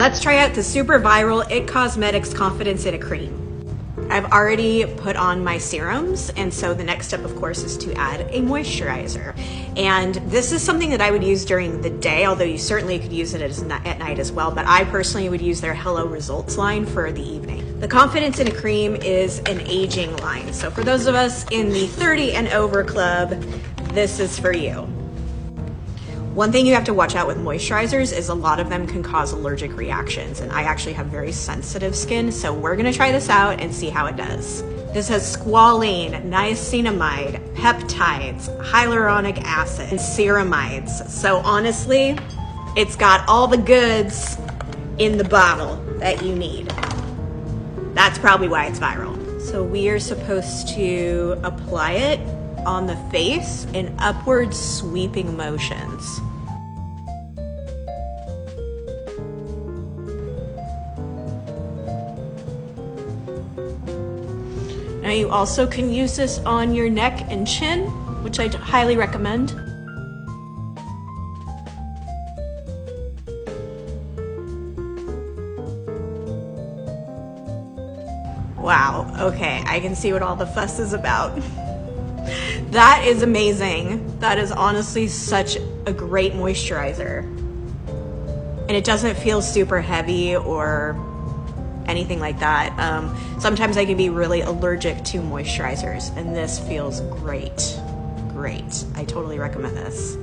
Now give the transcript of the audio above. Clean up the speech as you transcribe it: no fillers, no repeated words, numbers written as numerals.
Let's try out the super viral IT Cosmetics Confidence in a Cream. I've already put on my serums, and so the next step, of course, is to add a moisturizer. And this is something that I would use during the day, although you certainly could use it at night as well, but I personally would use their Hello Results line for the evening. The Confidence in a Cream is an aging line, so for those of us in the 30 and over club, this is for you. One thing you have to watch out with moisturizers is a lot of them can cause allergic reactions, and I actually have very sensitive skin, so we're gonna try this out and see how it does. This has squalane, niacinamide, peptides, hyaluronic acid, and ceramides. So honestly, it's got all the goods in the bottle that you need. That's probably why it's viral. So we are supposed to apply it on the face in upward sweeping motions. Now you also can use this on your neck and chin, which I highly recommend. Wow, okay, I can see what all the fuss is about. That is amazing. That is honestly such a great moisturizer. And it doesn't feel super heavy or anything like that. Sometimes I can be really allergic to moisturizers, and this feels great. Great. I totally recommend this.